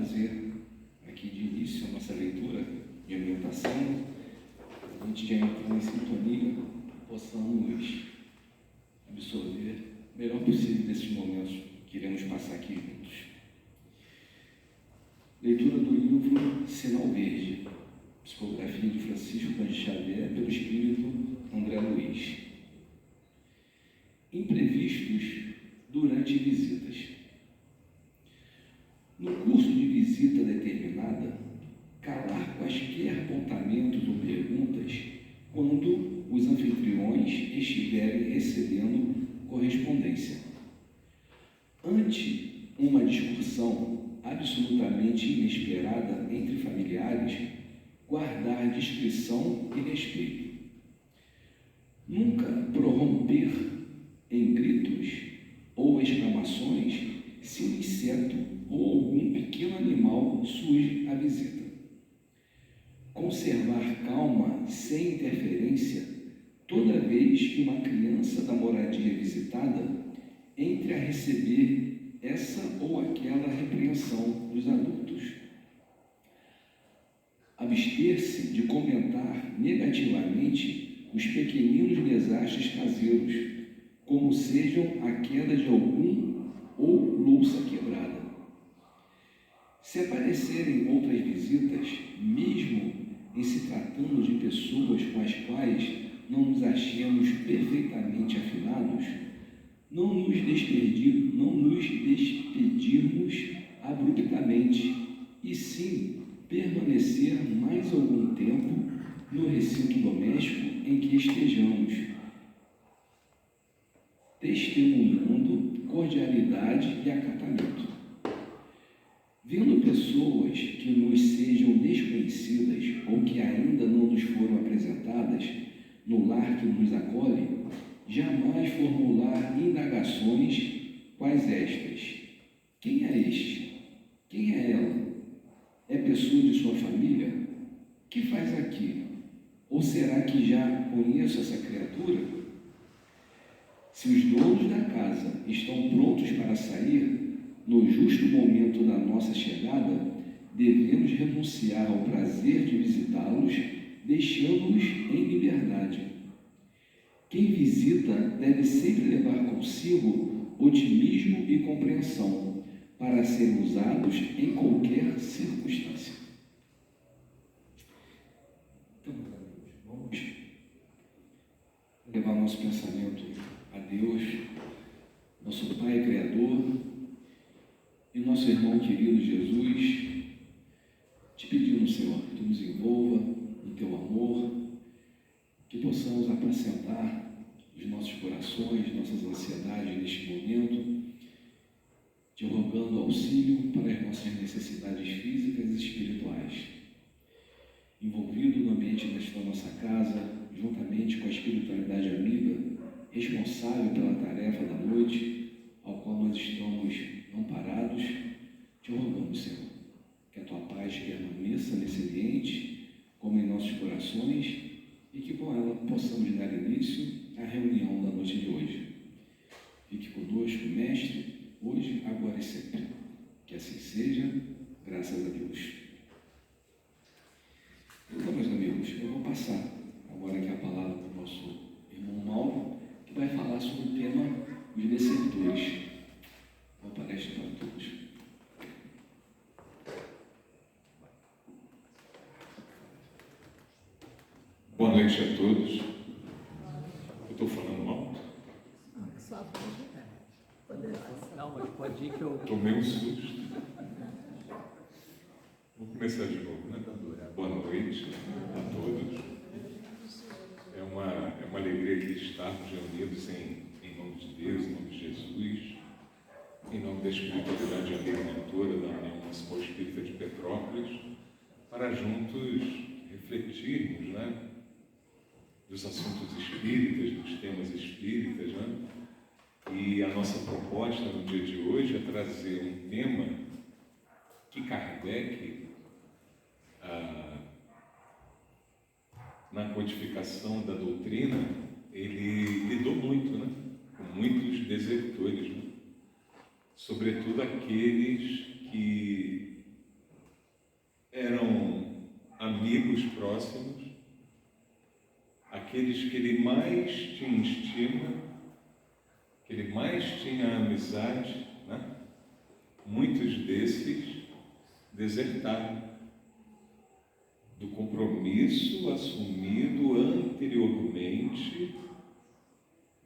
fazer aqui de início a nossa leitura de ambientação, antes de entrar em sintonia, possamos absorver o melhor possível desses momentos que iremos passar aqui juntos. Leitura do livro Sinal Verde, psicografia de Francisco Cândido Xavier, pelo espírito André Luiz. Imprevistos durante visitas. No curso de visita determinada, calar quaisquer apontamentos ou perguntas quando os anfitriões estiverem recebendo correspondência. Ante uma discussão absolutamente inesperada entre familiares, guardar discrição e respeito. Nunca prorromper em gritos ou exclamações se um inseto ou algum pequeno animal surge à visita. Conservar calma sem interferência toda vez que uma criança da moradia visitada entre a receber essa ou aquela repreensão dos adultos. Abster-se de comentar negativamente os pequeninos desastres caseiros, como sejam a queda de algum ou louça quebrada. Se aparecerem outras visitas, mesmo em se tratando de pessoas com as quais não nos achemos perfeitamente afinados, não nos despedirmos abruptamente, e sim permanecer mais algum tempo no recinto doméstico em que estejamos, testemunhando cordialidade e acatamento. Vendo pessoas que nos sejam desconhecidas ou que ainda não nos foram apresentadas no lar que nos acolhe, jamais formular indagações quais estas: quem é este? Quem é ela? É pessoa de sua família? Que faz aqui? Ou será que já conheço essa criatura? Se os donos da casa estão prontos para sair, no justo momento da nossa chegada, devemos renunciar ao prazer de visitá-los, deixando-os em liberdade. Quem visita deve sempre levar consigo otimismo e compreensão, para serem usados em qualquer circunstância. Então, vamos levar nosso pensamento a Deus, nosso Pai Criador, e nosso irmão querido Jesus, te pedindo, Senhor, que Tu nos envolva no Teu amor, que possamos apacentar os nossos corações, nossas ansiedades neste momento, te rogando auxílio para as nossas necessidades físicas e espirituais. Envolvido no ambiente desta nossa casa, juntamente com a espiritualidade amiga, responsável pela tarefa da noite, ao qual nós estamos amparados, te rogamos, Senhor, que a Tua paz permaneça nesse ambiente, como em nossos corações, e que com ela possamos dar início à reunião da noite de hoje. Fique conosco, Mestre, hoje, agora e sempre. Que assim seja, graças a Deus. Então, meus amigos, eu vou passar agora aqui a palavra para o nosso irmão Mauro, que vai falar sobre o tema dos desertores. Boa palestra para todos. Boa noite a todos. Eu estou falando alto? Não, mas pode ir que eu... Tomei um susto. Vou começar de novo, né? Boa noite a todos. É uma alegria aqui estarmos reunidos em nome de Deus, em nome de Jesus, em nome da espiritualidade amiga mentora da União Municipal Espírita de Petrópolis, para juntos refletirmos, né, dos assuntos espíritas, dos temas espíritas, né? E a nossa proposta no dia de hoje é trazer um tema que Kardec, na codificação da doutrina, ele lidou muito, né? Com muitos desertores, né? Sobretudo aqueles que eram amigos próximos, aqueles que ele mais tinha estima, que ele mais tinha amizade, né? Muitos desses desertaram do compromisso assumido anteriormente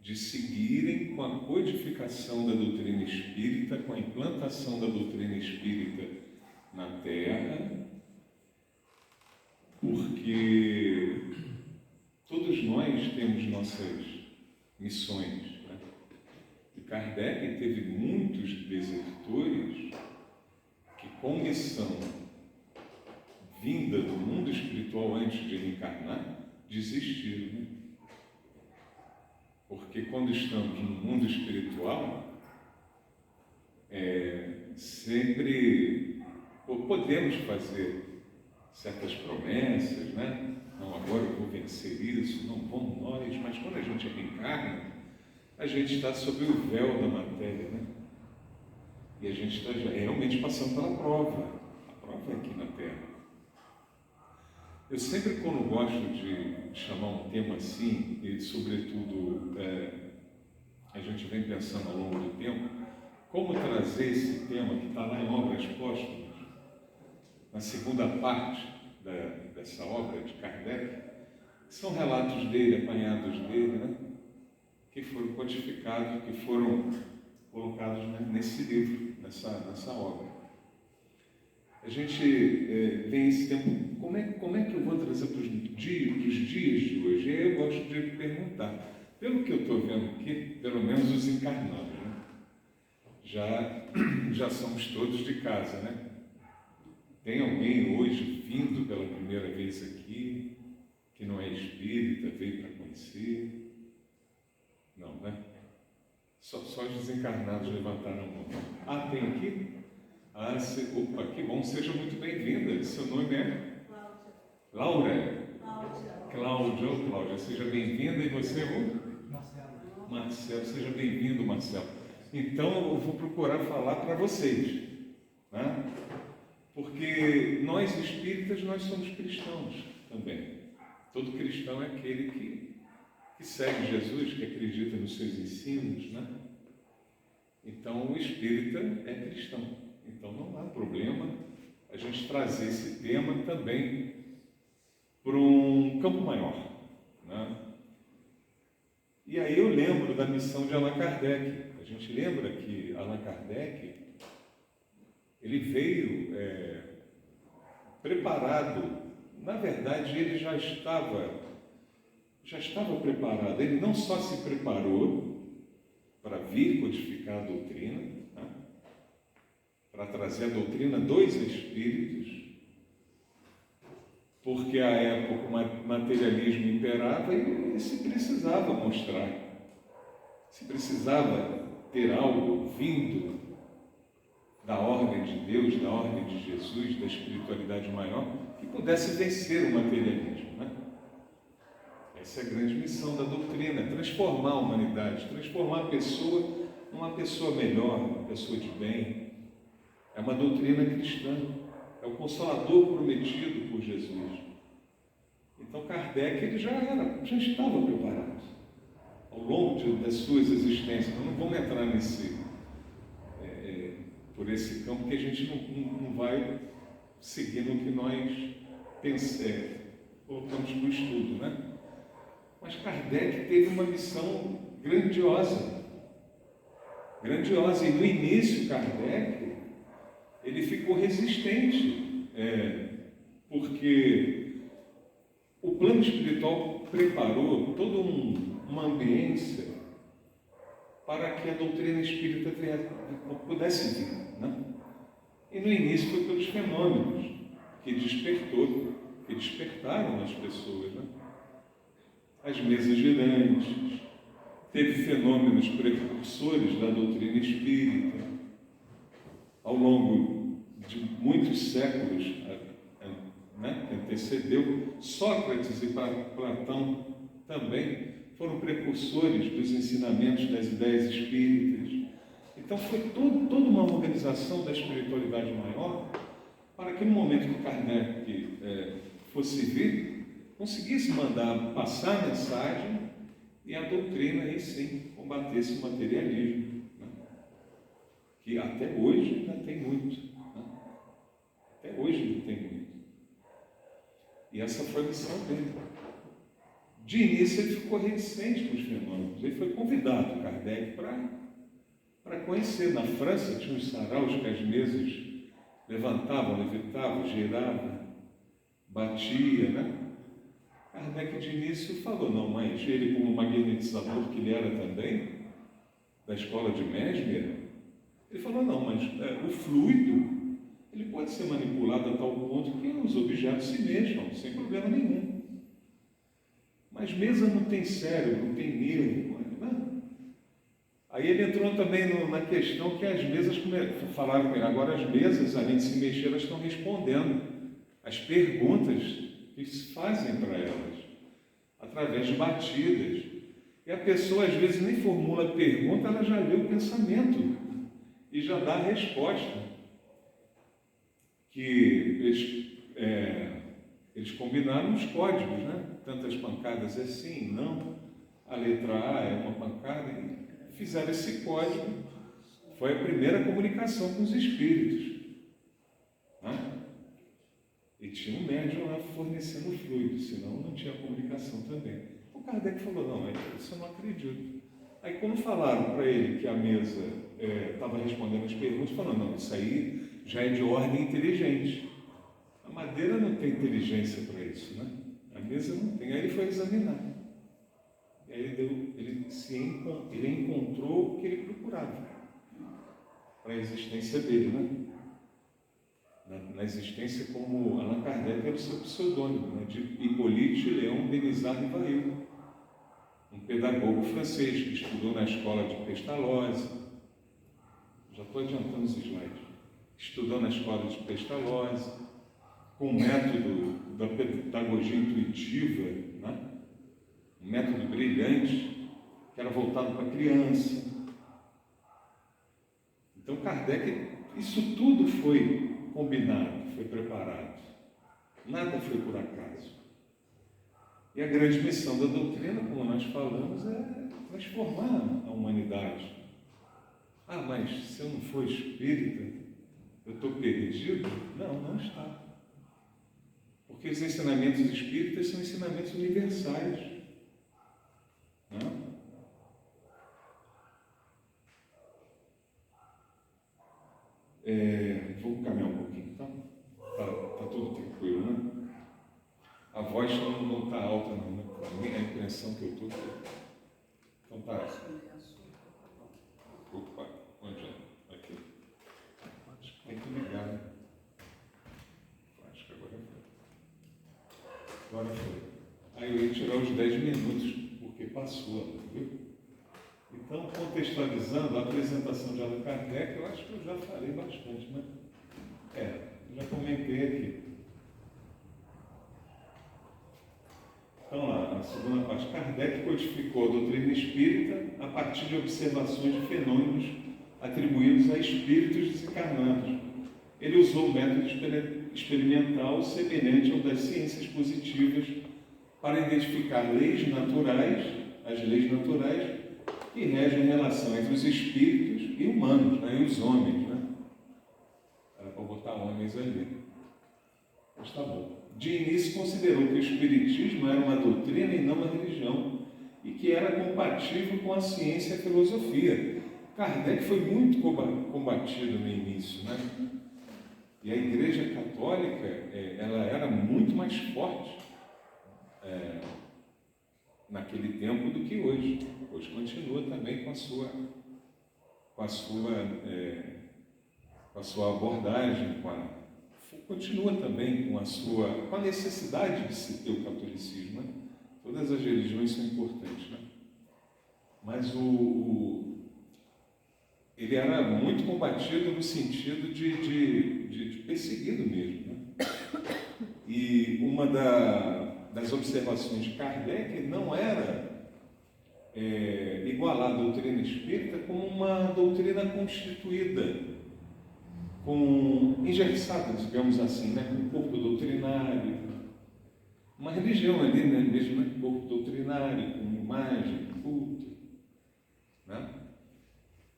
de seguirem com a codificação da doutrina espírita, com a implantação da doutrina espírita na Terra, porque todos nós temos nossas missões, né? E Kardec teve muitos desertores que, com missão vinda do mundo espiritual antes de reencarnar, desistiram, né? Porque quando estamos no mundo espiritual, sempre podemos fazer certas promessas, né? Não, agora eu vou vencer isso, não vamos nós, mas quando a gente reencarna, a gente está sob o véu da matéria, né? E a gente está realmente passando pela prova. A prova é aqui na Terra. Eu sempre, quando gosto de chamar um tema assim, e sobretudo a gente vem pensando ao longo do tempo, como trazer esse tema que está lá em Obras Póstumas, na segunda parte dessa obra de Kardec, que são relatos dele, apanhados dele, né? Que foram codificados, que foram colocados, né, nesse livro, nessa obra. A gente vem esse tempo, como é que eu vou trazer para os dias de hoje? E aí eu gosto de perguntar, pelo que eu estou vendo aqui, pelo menos os encarnados, né? Já somos todos de casa, né? Tem alguém hoje vindo pela primeira vez aqui, que não é espírita, veio para conhecer? Não, né? Só os desencarnados levantaram a mão. Ah, tem aqui? Opa, que bom, seja muito bem-vinda. Seu nome é? Cláudia. Laura? Cláudia. Cláudia, seja bem-vinda. E você, Marcelo, seja bem-vindo, Marcelo. Então, eu vou procurar falar para vocês, né? Porque nós espíritas, nós somos cristãos também. Todo cristão é aquele que segue Jesus, que acredita nos seus ensinos, né? Então, o espírita é cristão. Então, não há problema a gente trazer esse tema também para um campo maior, né? E aí eu lembro da missão de Allan Kardec. A gente lembra que Allan Kardec, ele veio preparado. Na verdade, ele já estava preparado. Ele não só se preparou para vir codificar a doutrina, né? Para trazer a doutrina dos espíritos, porque à época o materialismo imperava e se precisava mostrar, se precisava ter algo vindo da ordem de Deus, da ordem de Jesus, da espiritualidade maior, que pudesse vencer o materialismo, né? Essa é a grande missão da doutrina, transformar a humanidade, transformar a pessoa numa pessoa melhor, uma pessoa de bem. É uma doutrina cristã, é o Consolador prometido por Jesus. Então Kardec ele já estava preparado ao longo das suas existências. Então, não vamos entrar por esse campo, que a gente não vai seguir no que nós colocamos no estudo, né? Mas Kardec teve uma missão grandiosa. E no início Kardec ele ficou resistente, porque o plano espiritual preparou toda uma ambiência para que a doutrina espírita pudesse vir, né? E no início foi pelos fenômenos que despertaram as pessoas, né? As mesas girantes, teve fenômenos precursores da doutrina espírita. Ao longo de muitos séculos, né, antecedeu, Sócrates e Platão também foram precursores dos ensinamentos das ideias espíritas. Então foi toda uma organização da espiritualidade maior para que no momento que Kardec fosse vir, conseguisse mandar passar a mensagem e a doutrina aí sim combatesse o materialismo, né? Que até hoje ainda tem muito, né? Até hoje ainda tem muito. E essa foi a missão dele. De início ele ficou reticente com os fenômenos. Ele foi convidado, Kardec, para conhecer. Na França tinha os saraus que as mesas levantavam, levitavam, giravam, batia, né? Kardec de início falou, não, mas ele como magnetizador que ele era também, da escola de Mesmer, ele falou, não, mas o fluido, ele pode ser manipulado a tal ponto que os objetos se mexam, sem problema nenhum. Mas mesa não tem cérebro, não tem nervo, né? Aí ele entrou também na questão que as mesas, falaram com ele, agora as mesas, além de se mexer, elas estão respondendo as perguntas que se fazem para elas, através de batidas. E a pessoa, às vezes, nem formula a pergunta, ela já lê o pensamento e já dá a resposta. Que eles combinaram os códigos, né? Tantas pancadas é sim, não. A letra A é uma pancada, e fizeram esse código. Foi a primeira comunicação com os espíritos, né? E tinha um médium lá fornecendo o fluido, senão não tinha comunicação também. O Kardec falou, não, isso eu não acredito. Aí quando falaram para ele que a mesa estava respondendo as perguntas, falou, não, isso aí já é de ordem inteligente. A madeira não tem inteligência para isso, né? A mesa não tem. Aí ele foi examinar. E aí ele encontrou o que ele procurava para a existência dele, né? Na existência como Allan Kardec era o seu pseudônimo, né? De Hippolyte Léon Denisard Rivail, um pedagogo francês que estudou na escola de Pestalozzi. Já estou adiantando os slides. Estudou na escola de Pestalozzi, com o método da pedagogia intuitiva, né? Um método brilhante, que era voltado para a criança. Então Kardec, isso tudo foi combinado, foi preparado. Nada foi por acaso. E a grande missão da doutrina, como nós falamos, é transformar a humanidade. Ah, mas se eu não for espírita, eu estou perdido? Não, não está. Porque os ensinamentos espíritas são ensinamentos universais. Não? Vou caminhar um pouquinho, tá? Tá tudo tranquilo, né? A voz não está alta, não, né? A impressão que eu estou. Então tá. Opa, onde é? Aqui. Tem que ligar, né? Acho que agora foi. Agora foi. Aí eu ia tirar os 10 minutos, porque passou, viu? Então, contextualizando a apresentação de Allan Kardec, eu acho que eu já falei bastante, né? Já comentei aqui. Então lá, a segunda parte. Kardec codificou a doutrina espírita a partir de observações de fenômenos atribuídos a espíritos desencarnados. Ele usou o método experimental semelhante ao das ciências positivas para identificar leis naturais, as leis naturais que regem a relação entre os espíritos e humanos, né? E os homens, né? Era para botar homens ali. Mas tá bom. De início considerou que o espiritismo era uma doutrina e não uma religião, e que era compatível com a ciência e a filosofia. Kardec foi muito combatido no início, né? E a Igreja Católica, ela era muito mais forte naquele tempo do que hoje. Hoje continua também com a sua abordagem, continua também com a necessidade de se ter o catolicismo, né? Todas as religiões são importantes, né? Mas ele era muito combatido no sentido de perseguido mesmo, né? E uma das observações de Kardec não era igualar a doutrina espírita como uma doutrina constituída, engessada, digamos assim, né? Com um corpo doutrinário. Uma religião ali, né? Mesmo, né? Corpo doutrinário, com imagem, culto. Né?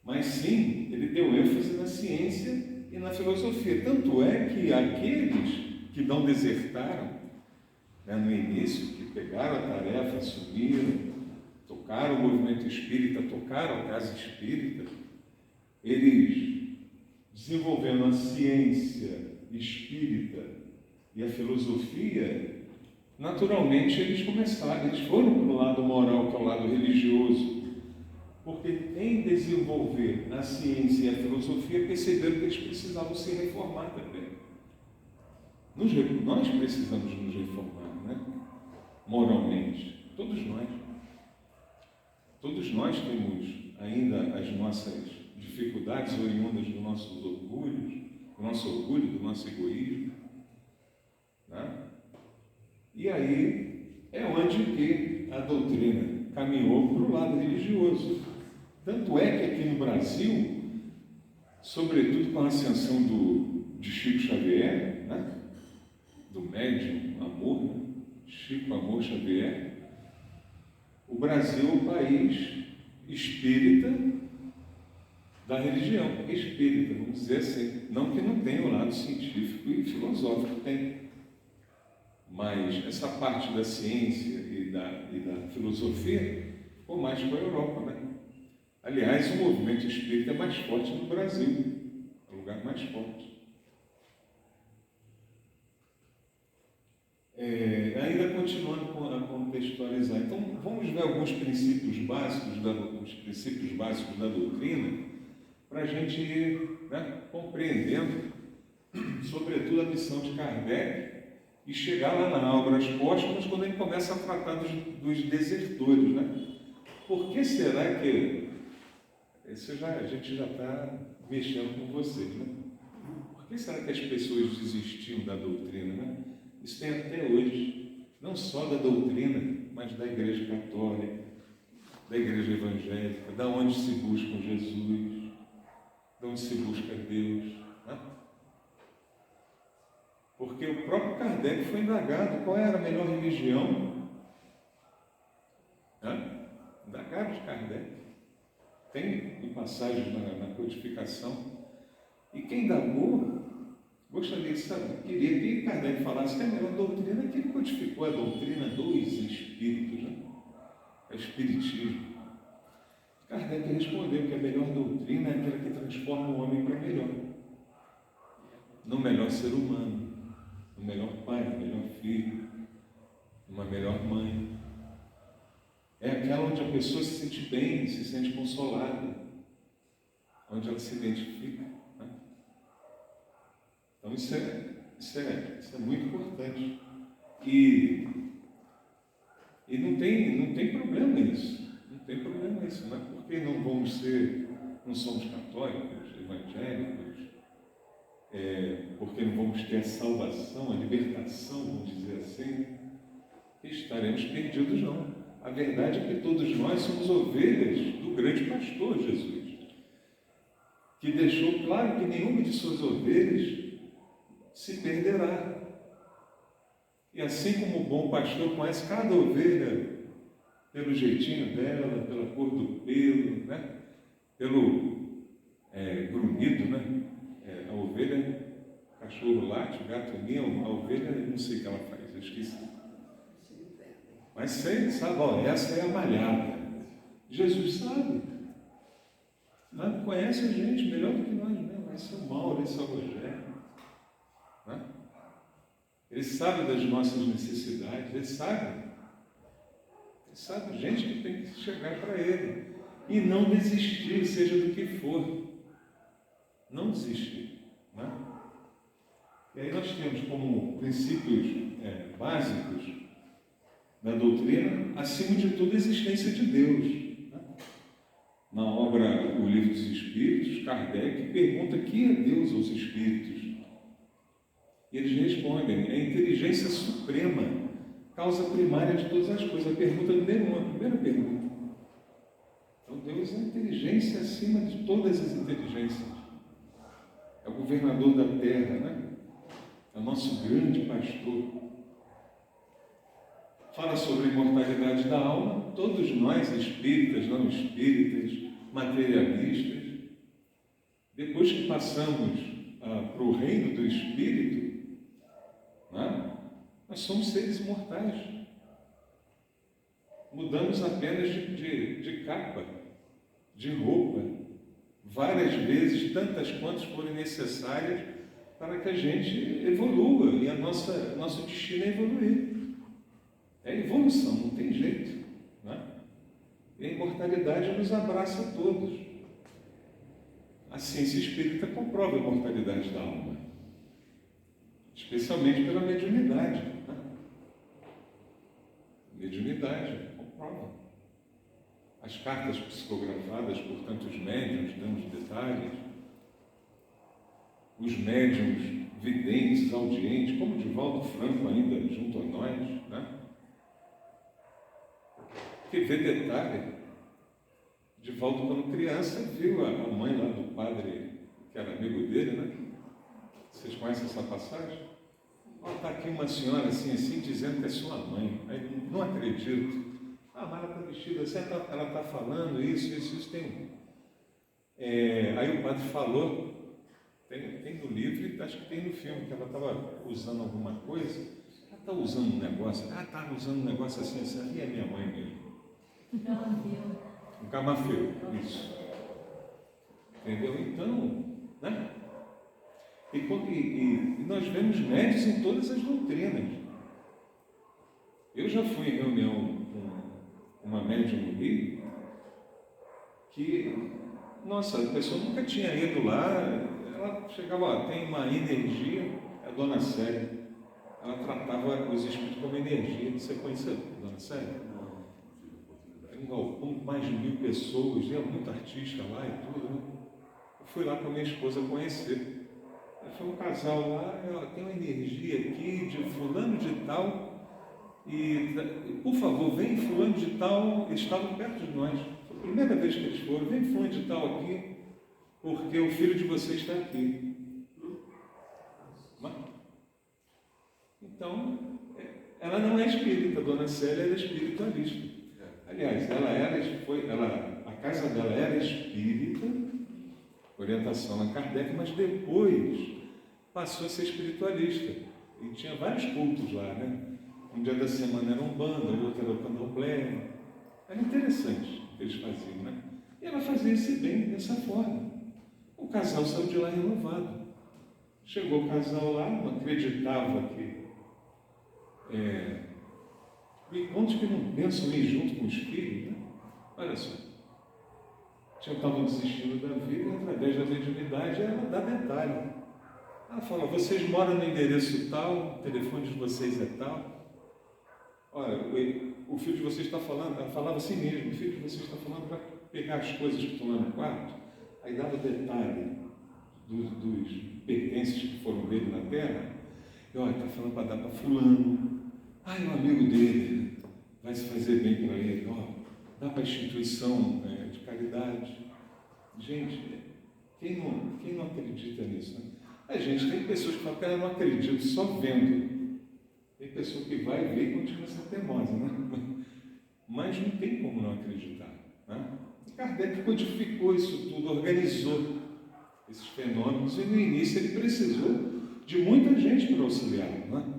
Mas sim, ele deu ênfase na ciência e na filosofia. Tanto é que aqueles que não desertaram, né, no início, que pegaram a tarefa, assumiram, tocaram o movimento espírita, tocaram a casa espírita, eles, desenvolvendo a ciência espírita e a filosofia, naturalmente eles foram para o lado moral, que é o lado religioso, porque em desenvolver a ciência e a filosofia, perceberam que eles precisavam se reformar também. Nós precisamos nos reformar, né? Moralmente, todos nós. Todos nós temos ainda as nossas dificuldades oriundas dos nossos orgulhos, do nosso orgulho, do nosso egoísmo. Né? E aí é onde que a doutrina caminhou para o lado religioso. Tanto é que aqui no Brasil, sobretudo com a ascensão de Chico Xavier, né? Do médium Amor, né? Chico Amor Xavier, o Brasil é o país espírita da religião, espírita, vamos dizer assim. Não que não tenha o lado científico e filosófico, tem. Mas essa parte da ciência e da filosofia ficou mais para a Europa, né? Aliás, o movimento espírita é mais forte no Brasil, é o lugar mais forte. Ainda continuando a contextualizar, então vamos ver alguns princípios básicos da doutrina para a gente ir, né, compreendendo, sobretudo, a missão de Kardec e chegar lá na Obras Póstumas, quando ele começa a tratar dos desertores, né? Por que será que a gente já está mexendo com vocês, né? Por que será que as pessoas desistiam da doutrina, né? Isso tem até hoje, não só da doutrina, mas da Igreja Católica, da Igreja Evangélica, da onde se busca Jesus, da onde se busca Deus. Né? Porque o próprio Kardec foi indagado qual era a melhor religião. Né? Indagaram de Kardec. Tem em passagens na codificação. E quem indagou gostaria de saber, queria que Kardec falasse que a melhor doutrina é que ele codificou a doutrina dos espíritos, né? É o espiritismo. Kardec respondeu que a melhor doutrina é aquela que transforma o homem para melhor, no melhor ser humano, no melhor pai, no melhor filho, numa melhor mãe. É aquela onde a pessoa se sente bem, se sente consolada, onde ela se identifica. Então isso é muito importante. E não tem problema isso. Não tem problema isso. Não é porque não somos católicos, evangélicos, porque não vamos ter a salvação, a libertação, vamos dizer assim, que estaremos perdidos, não. A verdade é que todos nós somos ovelhas do grande pastor Jesus, que deixou claro que nenhuma de suas ovelhas se perderá. E assim como o bom pastor conhece cada ovelha pelo jeitinho dela, pela cor do pelo, né? Pelo grunhido, né? A ovelha, o cachorro late, o gato mia, a ovelha, não sei o que ela faz, eu esqueci. Mas sempre sabe, essa é a malhada. Jesus sabe. Conhece a gente melhor do que nós mesmos. Esse é o Mauro, esse é o Rogério. Ele sabe das nossas necessidades, ele sabe a gente que tem que chegar para ele e não desistir, seja do que for, não desistir, né? E aí nós temos como princípios básicos da doutrina, acima de tudo, a existência de Deus, né? Na obra O Livro dos Espíritos, Kardec pergunta que é Deus aos Espíritos. E eles respondem, é a inteligência suprema, causa primária de todas as coisas. A pergunta número 1, a primeira pergunta. Então Deus é a inteligência acima de todas as inteligências. É o governador da terra, né? É o nosso grande pastor. Fala sobre a imortalidade da alma. Todos nós, espíritas, não espíritas, materialistas, depois que passamos para o reino do Espírito, né? Nós somos seres imortais. Mudamos apenas de capa, de roupa, várias vezes, tantas quantas forem necessárias para que a gente evolua, e nosso destino é evoluir. É evolução, não tem jeito, né? E a imortalidade nos abraça a todos. A ciência espírita comprova a imortalidade da alma, especialmente pela mediunidade, né? Mediunidade comprova. As cartas psicografadas por tantos médiuns dando detalhes, os médiuns videntes, audientes, como Divaldo Franco ainda junto a nós, né? Que vê detalhe. Divaldo, quando criança, viu a mãe lá do padre, que era amigo dele, né? Vocês conhecem essa passagem? Está aqui uma senhora assim, dizendo que é sua mãe. Aí, não acredito. Mas ela está vestida assim, ela está falando isso tem. Aí o padre falou, tem no livro e acho que tem no filme, que ela estava usando alguma coisa. Ela está usando um negócio, está usando um negócio assim, ali é minha mãe mesmo. Um camafeu, isso. Entendeu? Então, né? E nós vemos médios em todas as doutrinas. Eu já fui em reunião com uma médium no Rio, que, nossa, a pessoa nunca tinha ido lá, ela chegava, tem uma energia, a Dona Célia, ela tratava os espíritos como energia. Você conhece a Dona Célia? Tem um galpão com mais de 1000 pessoas, e é muito artista lá e tudo, né? Eu fui lá com a minha esposa conhecer. Foi um casal lá, ela tem uma energia aqui de fulano de tal, e por favor, vem fulano de tal, eles estavam perto de nós. Foi a primeira vez que eles foram, vem fulano de tal aqui, porque o filho de vocês está aqui. Então, ela não é espírita, a Dona Célia era espiritualista. Aliás, a casa dela era espírita, orientação na Kardec, mas depois passou a ser espiritualista. E tinha vários cultos lá, né? Um dia da semana era Umbanda, o outro era o Candomblé. Era interessante o que eles faziam, né? E ela fazia esse bem dessa forma. O casal saiu de lá renovado. Chegou o casal lá, não acreditava que... Quantos que não pensam em ir junto com os filhos, né? Olha só. Estavam desistindo da vida, através da mediunidade, ela dá detalhe. Ela fala, vocês moram no endereço tal, o telefone de vocês é tal. Olha, o filho de vocês está falando, ela falava assim mesmo, o filho de vocês está falando para pegar as coisas que estão lá no quarto. Aí dava detalhe dos pertences que foram dele na terra. E olha, está falando para dar para fulano. Um amigo dele vai se fazer bem para ele. Dá para a instituição de caridade. Gente, quem não acredita nisso? Né? A gente tem pessoas que falam que ela não acredita, só vendo. Tem pessoa que vai ver e continua sendo teimosa, né? Mas não tem como não acreditar. Né? Kardec codificou isso tudo, organizou esses fenômenos, e no início ele precisou de muita gente para auxiliar. Né?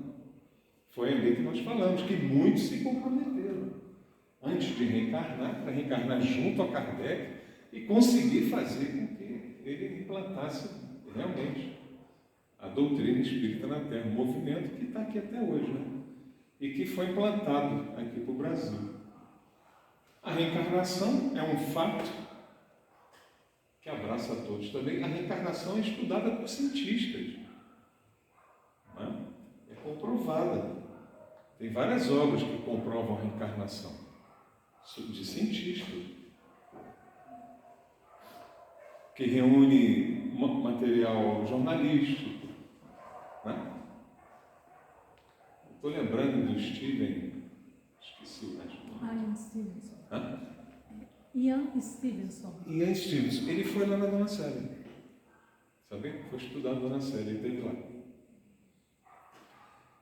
Foi ali que nós falamos, que muitos se comprometeram antes de reencarnar, para reencarnar junto a Kardec e conseguir fazer com que ele implantasse realmente a doutrina espírita na Terra, um movimento que está aqui até hoje, né? E que foi implantado aqui para o Brasil. A reencarnação é um fato que abraça a todos também. A reencarnação é estudada por cientistas, né? É comprovada. Tem várias obras que comprovam a reencarnação de cientistas, que reúne material jornalístico. Né? Estou lembrando do Steven, esqueci o nome. Ian Stevenson. Ian Stevenson. Ian Stevenson. Ele foi lá na Dona Célia. Sabe? Foi estudar a Dona Célia, ele esteve lá.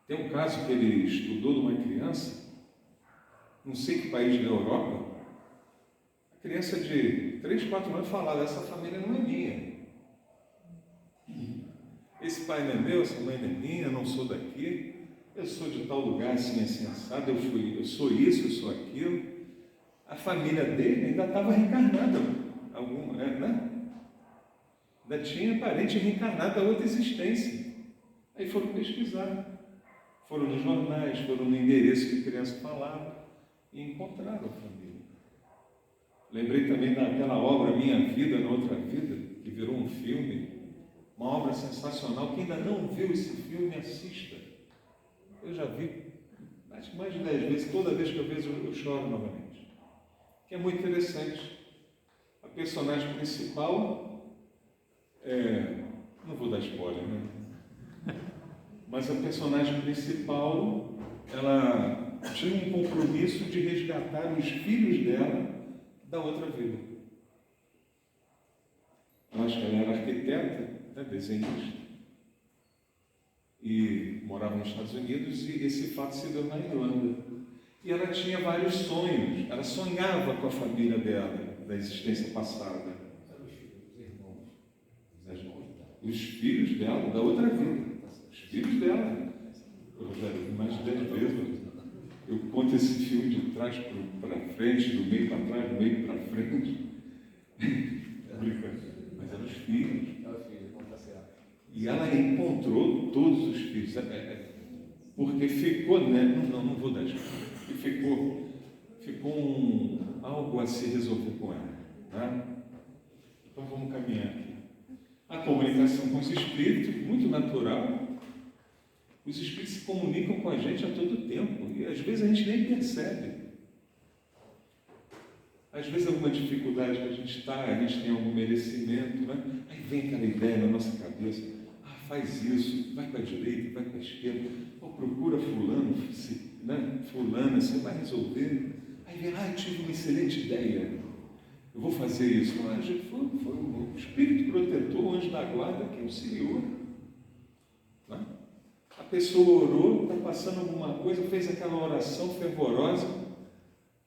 Tem um caso que ele estudou de uma criança, não sei que país da Europa, a criança de 3, 4 anos falava, essa família não é minha. Esse pai não é meu, essa mãe não é minha, eu não sou daqui, eu sou de tal lugar, assim, assim, assado, eu sou isso, eu sou aquilo. A família dele ainda estava reencarnada, né? Ainda tinha parente reencarnado da outra existência. Aí foram pesquisar, foram nos jornais, foram no endereço que a criança falava e encontraram a família. Lembrei também daquela obra Minha Vida na Outra Vida, que virou um filme, uma obra sensacional. Quem ainda não viu esse filme, assista. Eu já vi acho que mais de 10 vezes, toda vez que eu vejo eu choro novamente. Que é muito interessante. A personagem principal, não vou dar spoiler, né? Mas a personagem principal, ela tinha um compromisso de resgatar os filhos dela da outra vida. Eu acho que ela era arquiteta, desenhista, e morava nos Estados Unidos, e esse fato se deu na Irlanda. E ela tinha vários sonhos, ela sonhava com a família dela, da existência passada. Os filhos dela, da outra vida. Os filhos dela. Eu já vi mais de 10 vezes. Eu conto esse filme de trás para frente, do meio para trás, do meio para frente. Mas eram os filhos. E ela encontrou todos os filhos. Porque ficou, né? Não vou dar isso. E ficou algo a se resolver com ela. Né? Então vamos caminhar aqui. A comunicação com os espíritos, muito natural. Os espíritos se comunicam com a gente a todo tempo. E às vezes a gente nem percebe. Às vezes alguma dificuldade que a gente tem algum merecimento, né? Aí vem aquela ideia na nossa cabeça. Faz isso, vai para a direita, vai para a esquerda, ou procura fulano, né? Fulana, você vai resolver. Aí vem, eu tive uma excelente ideia, eu vou fazer isso. Foi o espírito protetor, o anjo da guarda que auxiliou. Né? A pessoa orou, está passando alguma coisa, fez aquela oração fervorosa,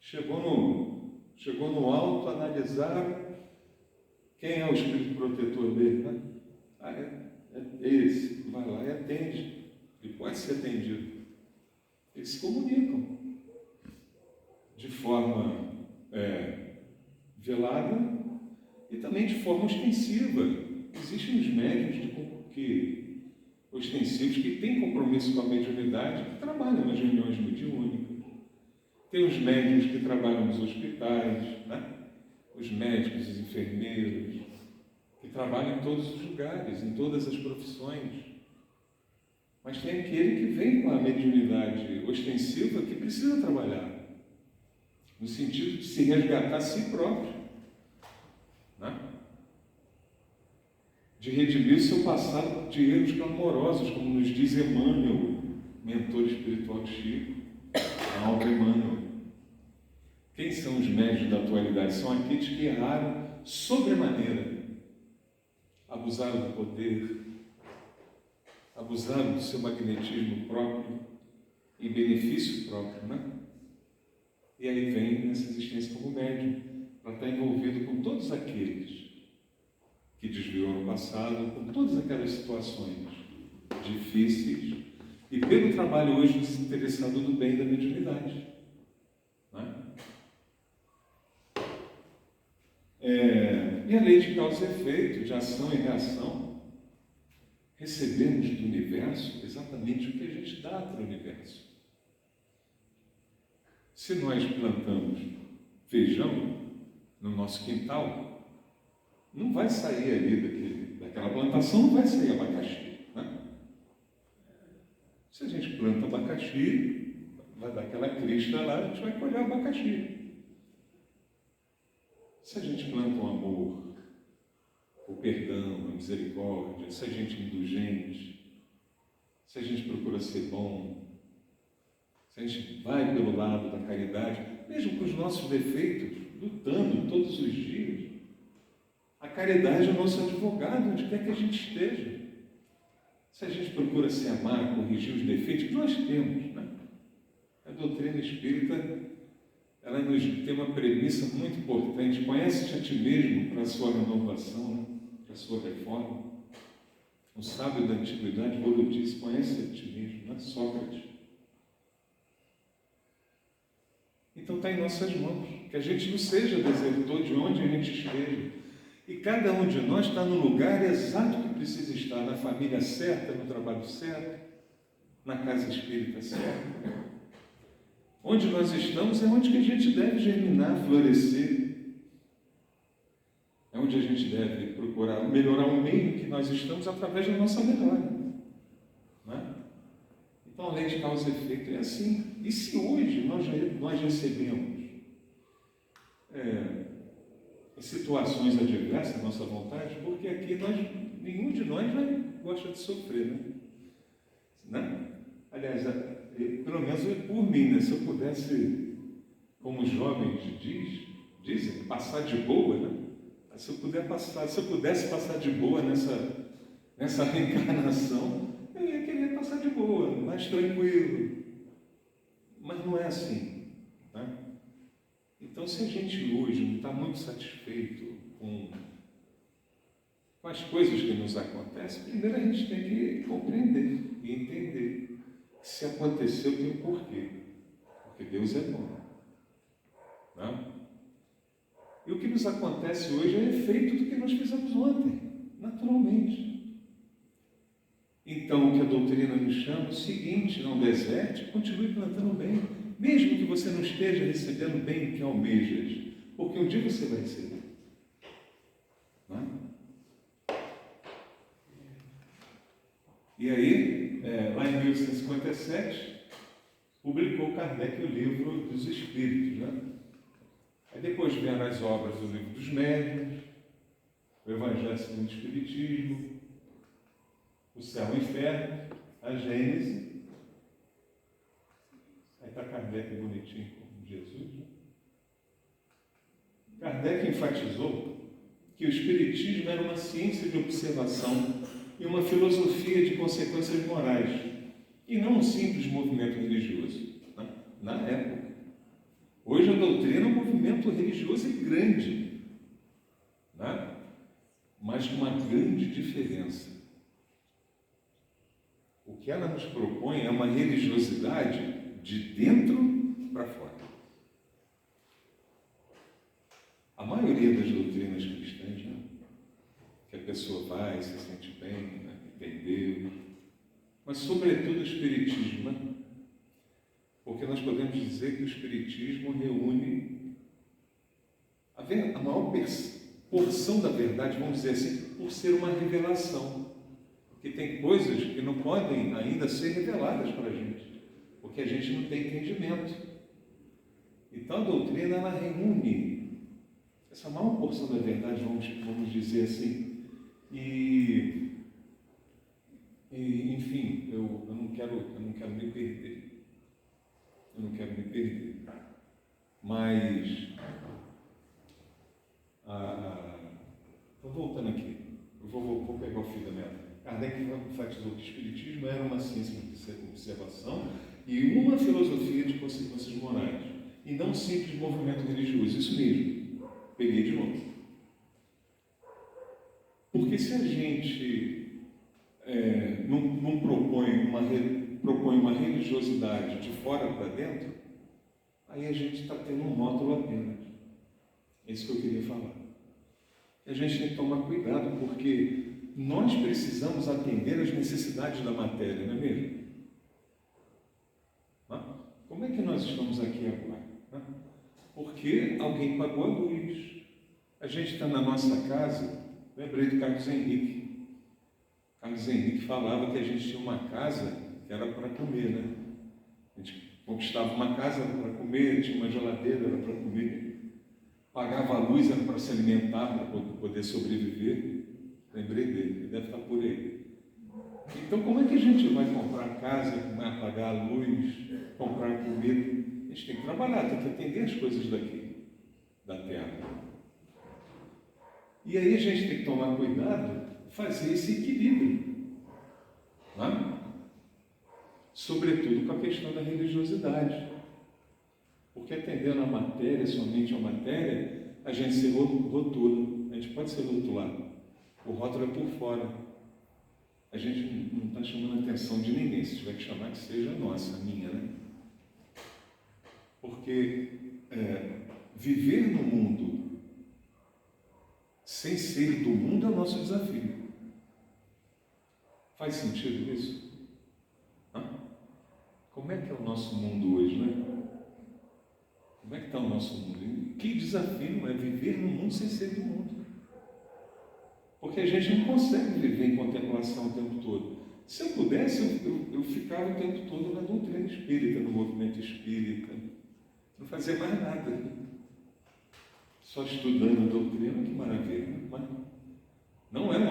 chegou no alto, analisaram quem é o espírito protetor dele, né? Esse, vai lá e atende. Ele pode ser atendido. Eles se comunicam de forma velada e também de forma ostensiva. Existem os médiuns ostensivos que têm compromisso com a mediunidade, que trabalham nas reuniões mediúnicas. Tem os médiuns que trabalham nos hospitais, né? Os médicos, os enfermeiros, que trabalham em todos os lugares, em todas as profissões. Mas tem aquele que vem com a mediunidade ostensiva que precisa trabalhar, no sentido de se resgatar a si próprio, né? De redimir o seu passado de erros clamorosos, como nos diz Emmanuel, mentor espiritual de Chico, a obra Emmanuel. Quem são os médiuns da atualidade? São aqueles que erraram sobremaneira, abusaram do poder, abusaram do seu magnetismo próprio e benefício próprio, né? E aí vem nessa existência como médium, para estar envolvido com todos aqueles que desviou no passado, com todas aquelas situações difíceis, e pelo trabalho hoje desinteressado do bem da mediunidade. Né? E a lei de causa e efeito, de ação e reação, recebemos do universo exatamente o que a gente dá para o universo. Se nós plantamos feijão no nosso quintal, não vai sair ali daquela plantação, não vai sair abacaxi. Né? Se a gente planta abacaxi, vai dar aquela crista lá, a gente vai colher abacaxi. Se a gente planta o amor, o perdão, a misericórdia, se a gente é indulgente, se a gente procura ser bom, se a gente vai pelo lado da caridade, mesmo com os nossos defeitos, lutando todos os dias, A caridade é o nosso advogado, onde quer que a gente esteja. Se a gente procura se amar, corrigir os defeitos que nós temos, né? A doutrina espírita, ela nos tem uma premissa muito importante: conhece-te a ti mesmo para a sua renovação, né? Para a sua reforma. O sábio da antiguidade, Buda disse: conhece a ti mesmo, não é Sócrates. Então está em nossas mãos, que a gente não seja desertor de onde a gente esteja. E cada um de nós está no lugar exato que precisa estar, na família certa, no trabalho certo, na casa espírita certa. Onde nós estamos é onde que a gente deve germinar, florescer. É onde a gente deve procurar melhorar o meio que nós estamos através da nossa melhora. Né? Então, a lei de causa e efeito é assim. E se hoje nós recebemos situações adversas à nossa vontade, porque aqui nenhum de nós gosta de sofrer, né? Aliás, pelo menos por mim, né? Se eu pudesse, como os jovens dizem, passar de boa, né? Se eu pudesse passar de boa nessa reencarnação, eu ia querer passar de boa, mais tranquilo. Mas não é assim, né? Então, se a gente hoje não está muito satisfeito com as coisas que nos acontecem, primeiro a gente tem que compreender e entender que se aconteceu tem um porquê. Porque Deus é bom. Né? E o que nos acontece hoje é efeito do que nós fizemos ontem, naturalmente. Então, o que a doutrina nos chama é o seguinte: não deserte, continue plantando bem, mesmo que você não esteja recebendo bem o que almejas, porque um dia você vai receber. Não é? E aí, lá em 1857, publicou Kardec o Livro dos Espíritos. Né? Aí depois vieram as obras do Livro dos Médiuns, o Evangelho segundo o Espiritismo, o Céu e o Inferno, a Gênese. Aí está Kardec bonitinho como Jesus. Né? Kardec enfatizou que o Espiritismo era uma ciência de observação e uma filosofia de consequências morais, e não um simples movimento religioso, né? Na época. Hoje a doutrina é um movimento religioso grande, né? Mas com uma grande diferença. O que ela nos propõe é uma religiosidade de dentro para fora. A maioria das doutrinas cristãs, né? Que a pessoa vai, se sente bem, né? Entendeu, mas sobretudo o Espiritismo, né? Porque nós podemos dizer que o Espiritismo reúne a maior porção da verdade, vamos dizer assim, por ser uma revelação. Porque tem coisas que não podem ainda ser reveladas para a gente, porque a gente não tem entendimento. Então a doutrina, ela reúne essa maior porção da verdade, vamos dizer assim. E enfim, eu não quero me perder. Eu não quero me perder. Mas, então voltando aqui, eu vou pegar o fio da meada. Kardec enfatizou que o Espiritismo era uma ciência de observação e uma filosofia de consequências morais, e não um simples movimento religioso. Isso mesmo, peguei de novo. Porque se a gente não propõe uma religiosidade de fora para dentro, aí a gente está tendo um rótulo apenas. É isso que eu queria falar. A gente tem que tomar cuidado, porque nós precisamos atender às necessidades da matéria, não é mesmo? Como é que nós estamos aqui agora? Porque alguém pagou a luz. A gente está na nossa casa, lembrei do Carlos Henrique. Carlos Henrique falava que a gente tinha uma casa que era para comer, né? A gente conquistava uma casa, era para comer, tinha uma geladeira, era para comer, pagava a luz, era para se alimentar, para poder sobreviver. Lembrei dele, ele deve estar por aí. Então, como é que a gente vai comprar casa, vai pagar a luz, comprar comida? A gente tem que trabalhar, tem que atender as coisas daqui, da terra. E aí a gente tem que tomar cuidado, fazer esse equilíbrio, né? Sobretudo com a questão da religiosidade. Porque atendendo a matéria, somente a matéria, a gente se rotula, a gente pode ser rotulado. O rótulo é por fora. A gente não está chamando a atenção de ninguém, se tiver que chamar, que seja nossa, minha, né? Porque viver no mundo sem ser do mundo é o nosso desafio. Faz sentido isso? Hã? Como é que é o nosso mundo hoje, né? Como é que está o nosso mundo? Que desafio é viver no mundo sem ser do mundo? Porque a gente não consegue viver em contemplação o tempo todo. Se eu pudesse, eu ficava o tempo todo na doutrina espírita, no movimento espírita. Não fazia mais nada. Só estudando a doutrina, que maravilha. Mas não é o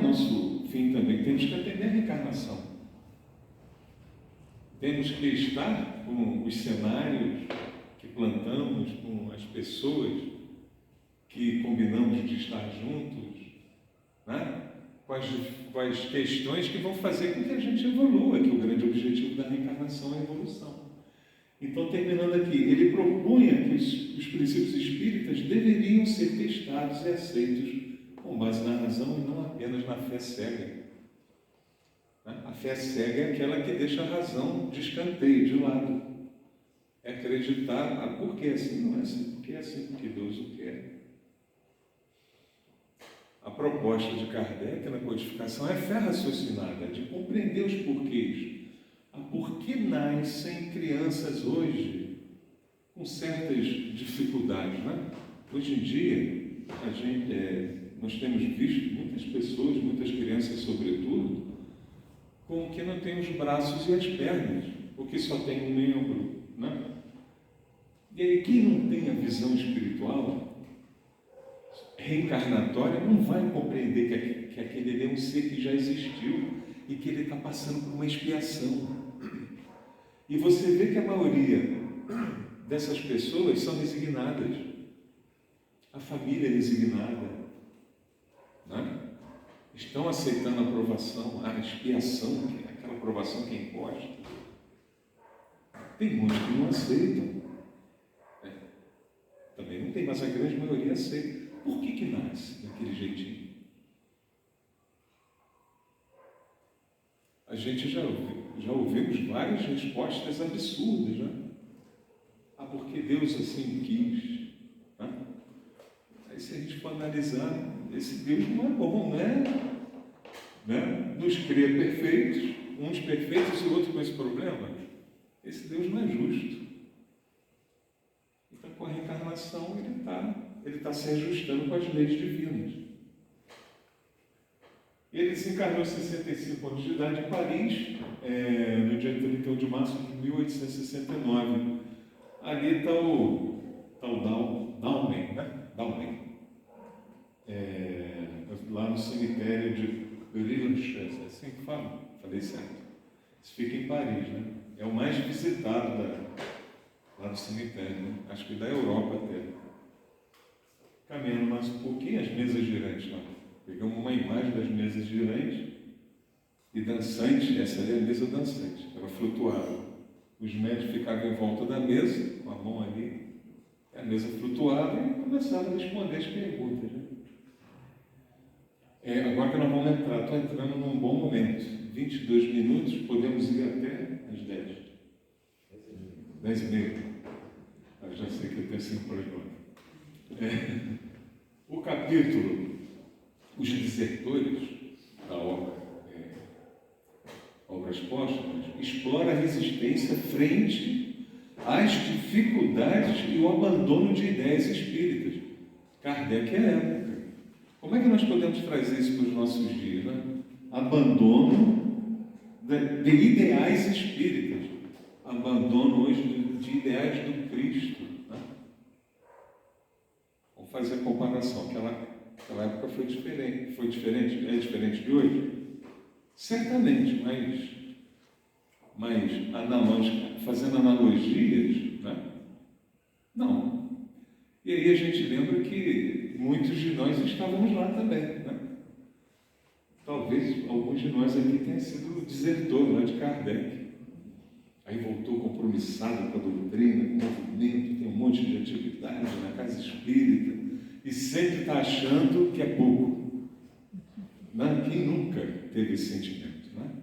nosso fim também. Temos que atender a reencarnação. Temos que estar com os cenários que plantamos, com as pessoas que combinamos de estar juntos, né? Com as questões que vão fazer com que a gente evolua, que o grande objetivo da reencarnação é a evolução. Então, terminando aqui, ele propunha que os princípios espíritas deveriam ser testados e aceitos com base na razão e não apenas na fé cega. A fé cega é aquela que deixa a razão de escanteio, de lado. É acreditar, por que assim? Não é assim, porque é assim, porque Deus o quer. A proposta de Kardec na codificação é fé raciocinada, de compreender os porquês. Por que nascem crianças hoje com certas dificuldades, né? Hoje em dia, nós temos visto muitas pessoas, muitas crianças sobretudo, com que não tem os braços e as pernas, porque só tem um membro, né? E aí, quem não tem a visão espiritual, reencarnatória, não vai compreender que aquele é um ser que já existiu e que ele está passando por uma expiação. E você vê que a maioria dessas pessoas são resignadas. A família é resignada, né? Estão aceitando a aprovação, a expiação, aquela aprovação que é imposta. Tem muitos que não aceitam. Também não tem, mas a grande maioria aceita. Por que nasce daquele jeitinho? A gente já ouvimos várias respostas absurdas, né? Porque Deus assim quis. Né? Aí se a gente for analisar, esse Deus não é bom, né? Nos cria perfeitos, uns perfeitos e outros com esse problema. Esse Deus não é justo. Então, com a reencarnação, ele está se ajustando com as leis divinas. Ele se encarnou aos 65 anos de idade em Paris, no dia 31 de março de 1869. Ali está o Daumen, né? Daumen. Lá no cemitério de Rilanchas, é assim que fala? Falei certo. Isso fica em Paris, né? É o mais visitado lá no cemitério, né? Acho que da Europa até. Caminhando mais um pouquinho, as mesas girantes lá. Pegamos uma imagem das mesas girantes e dançantes, essa ali é a mesa dançante, ela flutuava. Os médicos ficavam em volta da mesa, com a mão ali, a mesa flutuava e começavam a responder as perguntas. Né? Agora que nós vamos entrar, estou entrando num bom momento. 22 minutos, podemos ir até as 10. 10h30. Eu já sei que eu tenho 5 por agora. O capítulo Os Desertores, da obra Obras Póstumas, explora a resistência frente às dificuldades e o abandono de ideias espíritas. Kardec é época. Como é que nós podemos trazer isso para os nossos dias? Né? Abandono de ideais espíritas. Abandono hoje de ideais do Cristo. Né? Vamos fazer a comparação. Aquela época foi diferente. É diferente de hoje? Certamente, mas fazendo analogias, né? Não. E aí a gente lembra que muitos de nós estávamos lá também, né? Talvez alguns de nós aqui tenham sido desertor lá de Kardec. Aí voltou compromissado com a doutrina, com o movimento, tem um monte de atividade na casa espírita e sempre está achando que é pouco. Né? Quem nunca teve esse sentimento? Né?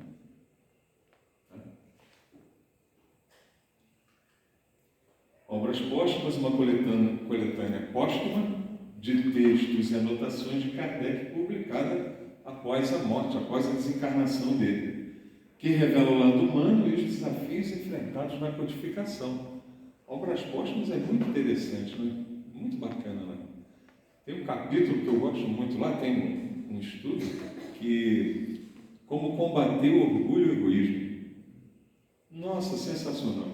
Obras póstumas, uma coletânea póstuma de textos e anotações de Kardec publicada após a morte, após a desencarnação dele, que revela o lado humano e os desafios enfrentados na codificação. Obras póstumas é muito interessante, né? Muito bacana. Né? Tem um capítulo que eu gosto muito lá, tem um estudo que como combater o orgulho e o egoísmo. Nossa, sensacional.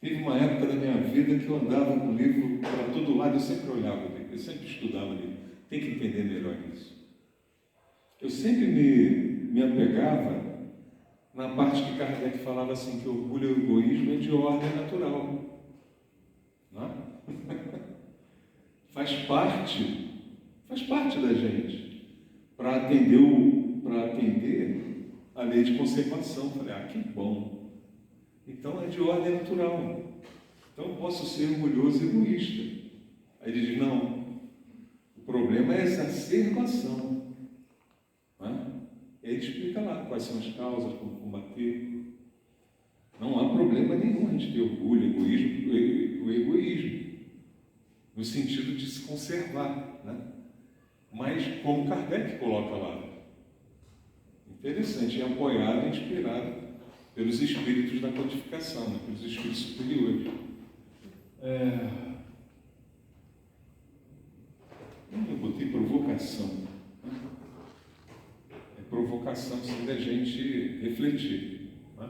Teve uma época da minha vida que eu andava com o livro para todo lado, eu sempre olhava o livro, eu sempre estudava o livro. Tem que entender melhor isso. Eu sempre me apegava na parte que Kardec falava assim, que o orgulho e o egoísmo é de ordem natural. Não é? Faz parte da gente para atender a lei de conservação. Falei, que bom. Então é de ordem natural. Então eu posso ser orgulhoso e egoísta. Aí ele diz, não, o problema é a exacerbação. E aí ele explica lá quais são as causas, como combater. Não há problema nenhum a gente ter orgulho, egoísmo, o egoísmo, no sentido de se conservar, né? Mas como Kardec coloca lá, interessante, é apoiado e inspirado pelos espíritos da codificação, né? Pelos espíritos superiores. Eu botei provocação. Provocação, sim, da gente refletir. Né?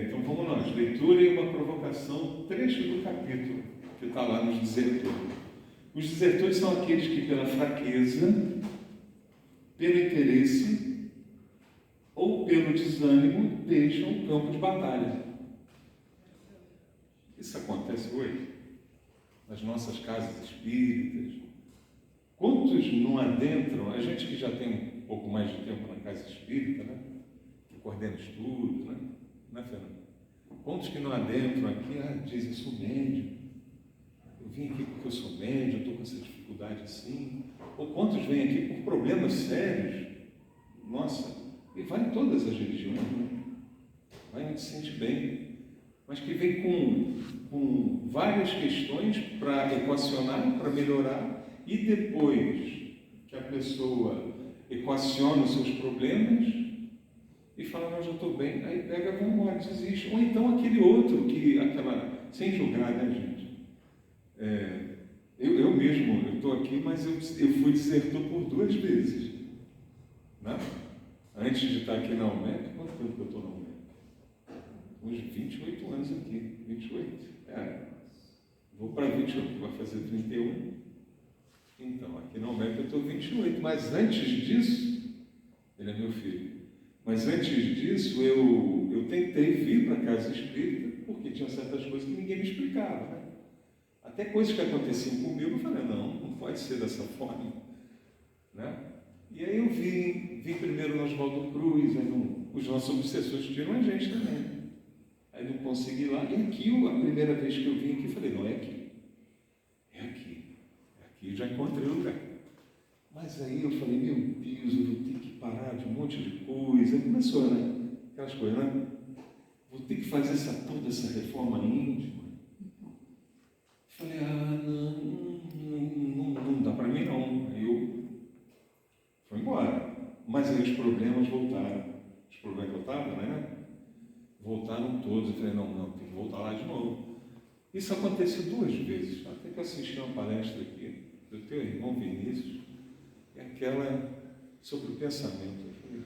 Então vamos lá, leitura e uma provocação, trecho do capítulo que está lá nos desertores. Os desertores são aqueles que pela fraqueza, pelo interesse ou pelo desânimo deixam o campo de batalha. Isso acontece hoje nas nossas casas espíritas. Quantos não adentram, a gente que já tem um pouco mais de tempo na casa espírita, né? Que coordena estudo, né, Fernando? Quantos que não adentram aqui, dizem, eu sou médium, eu vim aqui porque eu sou médium, eu estou com essa dificuldade assim. Ou quantos vêm aqui por problemas sérios, nossa, e vai em todas as religiões, né? Vai onde se sente bem, mas que vem com várias questões para equacionar, para melhorar. E depois que a pessoa equaciona os seus problemas e fala, não, já estou bem, aí pega, vai embora, desiste. Ou então aquele outro sem julgar, né, gente? Eu mesmo, eu estou aqui, mas eu fui desertor por 2 vezes. Né? Antes de estar aqui na UMEP, quanto tempo que eu estou na UMEP? Uns 28 anos aqui, 28. Vou para 28, vai fazer 31. Então, aqui na UMEP eu estou 28, mas antes disso, ele é meu filho, mas antes disso eu tentei vir para a casa espírita, porque tinha certas coisas que ninguém me explicava, né? Até coisas que aconteciam comigo, eu falei, não pode ser dessa forma, né? E aí eu vim primeiro no Oswaldo Cruz, aí os nossos obsessores tiram a gente também, aí não consegui ir lá, e aqui, a primeira vez que eu vim aqui, eu falei, não, é aqui. E já encontrei o lugar. Mas aí eu falei, meu Deus, eu vou ter que parar de um monte de coisa. Aí começou, né? Aquelas coisas, né? Vou ter que fazer toda essa reforma íntima. Falei, não dá para mim não. Aí eu fui embora. Mas aí os problemas voltaram. Os problemas que eu estava, né? Voltaram todos. Eu falei, não, tem que voltar lá de novo. Isso aconteceu 2 vezes. Até que eu assisti uma palestra aqui do teu irmão Vinícius, e aquela sobre o pensamento. Eu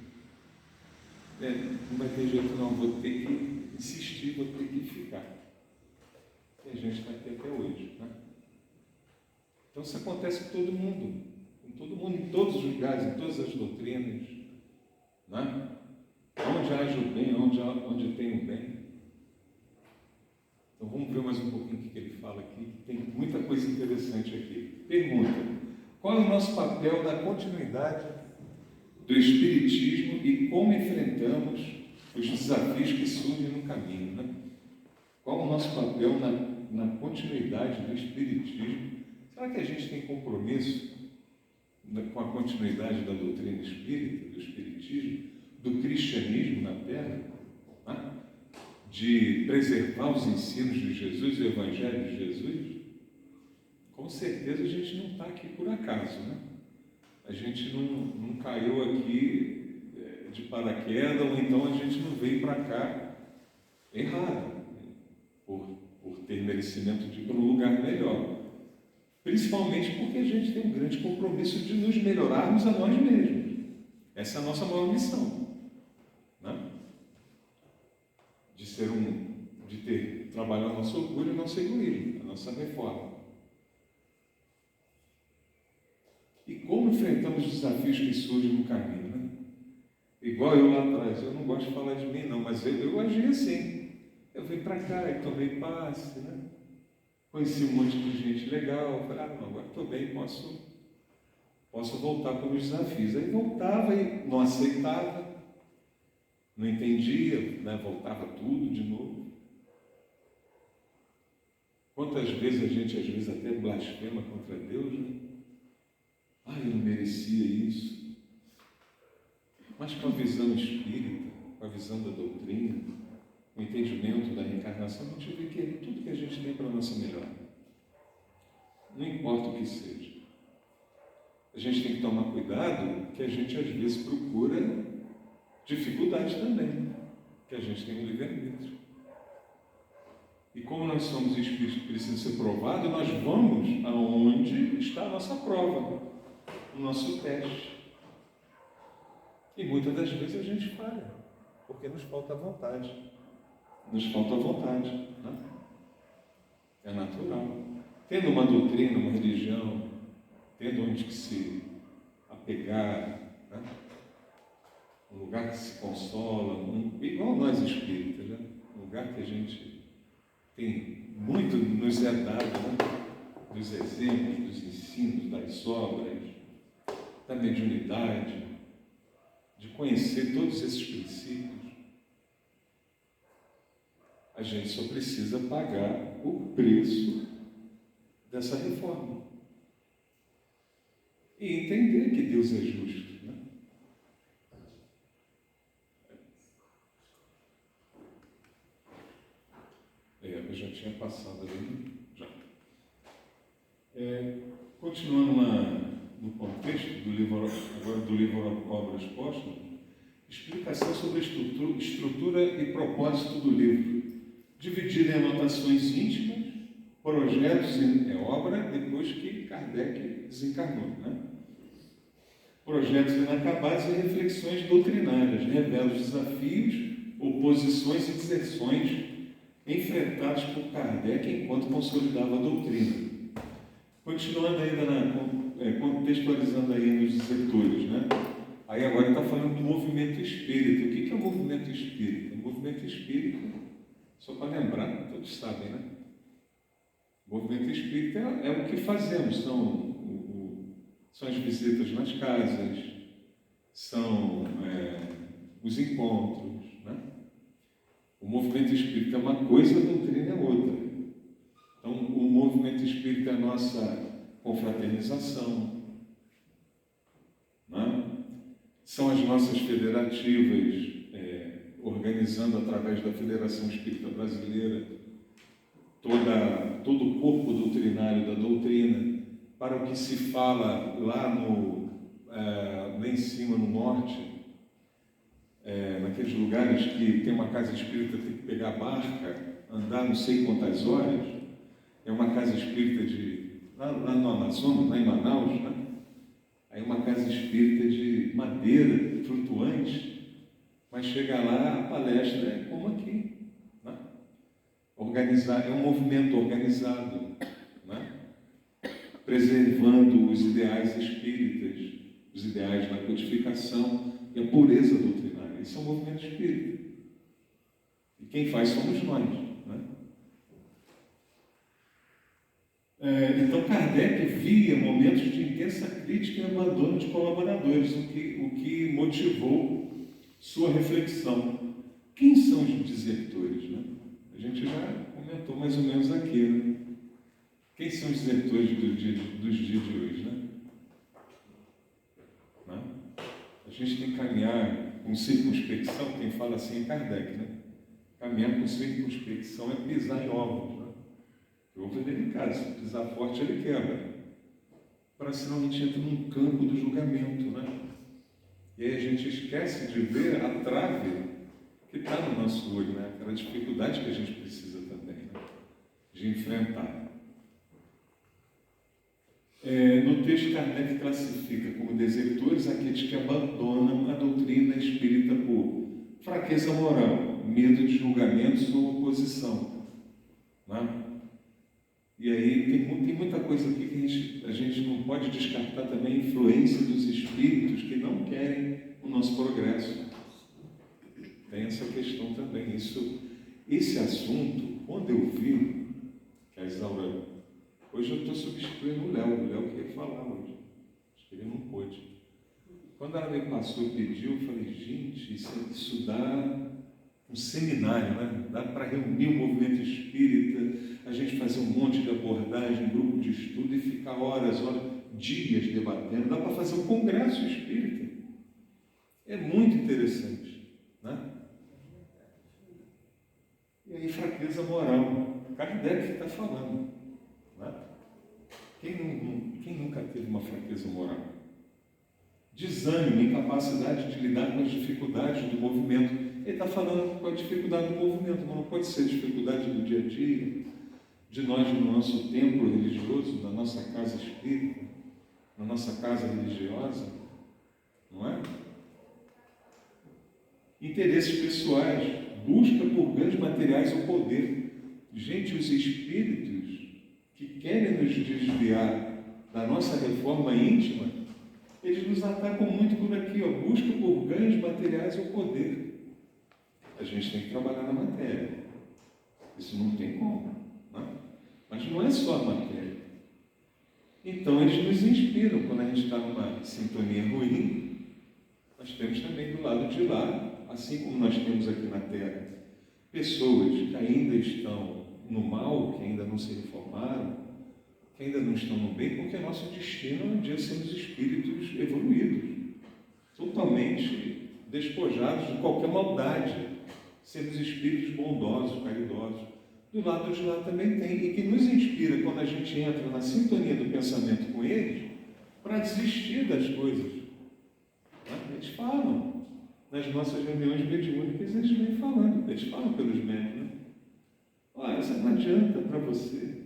falei, não vai ter jeito não, vou ter que insistir, vou ter que ficar. E a gente está aqui até hoje. Né? Então isso acontece com todo mundo, em todos os lugares, em todas as doutrinas. Né? Onde haja o bem, onde tem o bem. Então vamos ver mais um pouquinho o que ele fala aqui, que tem muita coisa interessante aqui. Pergunta: qual é o nosso papel na continuidade do Espiritismo e como enfrentamos os desafios que surgem no caminho, né? Qual é o nosso papel na continuidade do Espiritismo? Será que a gente tem compromisso com a continuidade da doutrina espírita, do Espiritismo, do cristianismo na Terra, né? De preservar os ensinos de Jesus, o Evangelho de Jesus? Com certeza a gente não está aqui por acaso, né? A gente não caiu aqui de paraquedas, ou então a gente não veio para cá errado, por ter merecimento de ir para um lugar melhor. Principalmente porque a gente tem um grande compromisso de nos melhorarmos a nós mesmos. Essa é a nossa maior missão, né? De ter trabalhado o nosso orgulho e o nosso egoísmo, a nossa reforma. E como enfrentamos os desafios que surgem no caminho, né? Igual eu lá atrás, eu não gosto de falar de mim não, mas eu agi assim. Eu vim para cá e tomei passe, né? Conheci um monte de gente legal, falei, não, agora estou bem, posso voltar para os desafios. Aí voltava e não aceitava, não entendia, né? Voltava tudo de novo. Quantas vezes a gente, às vezes, até blasfema contra Deus, né? Eu não merecia isso. Mas com a visão espírita, com a visão da doutrina, o entendimento da reencarnação, a gente vê que é tudo que a gente tem para a nossa melhora. Não importa o que seja. A gente tem que tomar cuidado que a gente às vezes procura dificuldade também, que a gente tem um livre-arbítrio. E como nós somos espíritos que precisam ser provados, nós vamos aonde está a nossa prova, o nosso teste. E muitas das vezes a gente falha, porque nos falta vontade. Nos falta vontade, né? É natural. Tendo uma doutrina, uma religião, tendo onde que se apegar, né? Um lugar que se consola, igual nós espíritas, né? Um lugar que a gente tem muito nos é dado, né? Dos exemplos, dos ensinos, das obras, da mediunidade, de conhecer todos esses princípios. A gente só precisa pagar o preço dessa reforma e entender que Deus é justo, né? Eu já tinha passado ali, já. Continuando no contexto do livro, agora do livro Obras Póstumas, explicação sobre a estrutura e propósito do livro, dividido em anotações íntimas, projetos e obra, depois que Kardec desencarnou, né? Projetos inacabados e reflexões doutrinárias, revela os desafios, oposições e deserções enfrentados por Kardec enquanto consolidava a doutrina. Continuando ainda contextualizando aí nos desertores, né? Aí agora está falando do movimento espírita. O que é o movimento espírita? O movimento espírita, só para lembrar, todos sabem, né? O movimento espírita é o que fazemos, são as visitas nas casas, são os encontros, né? O movimento espírita é uma coisa, a doutrina é outra. Então, o movimento espírita é a nossa confraternização, né? São as nossas federativas, organizando através da Federação Espírita Brasileira todo o corpo doutrinário da doutrina, para o que se fala lá em cima, no norte, naqueles lugares que tem uma casa espírita, tem que pegar barca, andar não sei quantas horas, é uma casa espírita lá no Amazonas, lá em Manaus, né? Aí uma casa espírita de madeira, flutuante, mas chega lá, a palestra é como aqui, né? É um movimento organizado, né? Preservando os ideais espíritas, os ideais da codificação e a pureza doutrinária. Isso é um movimento espírita. E quem faz somos nós, né? Então, Kardec via momentos de intensa crítica e abandono de colaboradores, o que motivou sua reflexão. Quem são os desertores? Né? A gente já comentou mais ou menos aqui. Né? Quem são os desertores dos dias de hoje? Né? A gente tem que caminhar com circunspecção, quem fala assim é Kardec. Né? Caminhar com circunspecção é pisar em ovos. Né? O ovo é delicado, se pisar forte ele quebra. Para senão a gente entra num campo do julgamento, né? E aí a gente esquece de ver a trave que está no nosso olho, né? Aquela dificuldade que a gente precisa também, né? De enfrentar. No texto, Kardec classifica como desertores aqueles que abandonam a doutrina espírita por fraqueza moral, medo de julgamentos ou oposição, né? E aí tem muita coisa aqui que a gente não pode descartar também a influência dos espíritos que não querem o nosso progresso. Tem essa questão também. Esse assunto, quando eu vi que a Isaura... Hoje eu estou substituindo o Léo que ia falar hoje. Acho que ele não pôde. Quando ela me passou e pediu, eu falei, gente, isso dá um seminário, né? Dá para reunir o movimento espírita, a gente fazer um monte de abordagem, grupo de estudo e ficar horas, dias debatendo. Dá para fazer um congresso espírita. É muito interessante, né? E aí, fraqueza moral. Kardec está falando, né? Quem nunca teve uma fraqueza moral? Desânimo, incapacidade de lidar com as dificuldades do movimento. Ele está falando com a dificuldade do movimento, mas não pode ser dificuldade do dia a dia, de nós no nosso templo religioso, na nossa casa espírita, na nossa casa religiosa, não é? Interesses pessoais, busca por ganhos materiais ou poder. Gente, os espíritos que querem nos desviar da nossa reforma íntima, eles nos atacam muito por aqui, busca por ganhos materiais ou poder. A gente tem que trabalhar na matéria. Isso não tem como. Né? Mas não é só a matéria. Então, eles nos inspiram. Quando a gente está numa sintonia ruim, nós temos também do lado de lá, assim como nós temos aqui na Terra, pessoas que ainda estão no mal, que ainda não se reformaram, que ainda não estão no bem, porque nosso destino é um dia sermos espíritos evoluídos, totalmente despojados de qualquer maldade, sermos espíritos bondosos, caridosos. Do lado de lá também tem, e que nos inspira quando a gente entra na sintonia do pensamento com eles, para desistir das coisas. Eles falam, nas nossas reuniões mediúnicas, eles vêm falando, eles falam pelos médios, né? Olha, isso não adianta para você.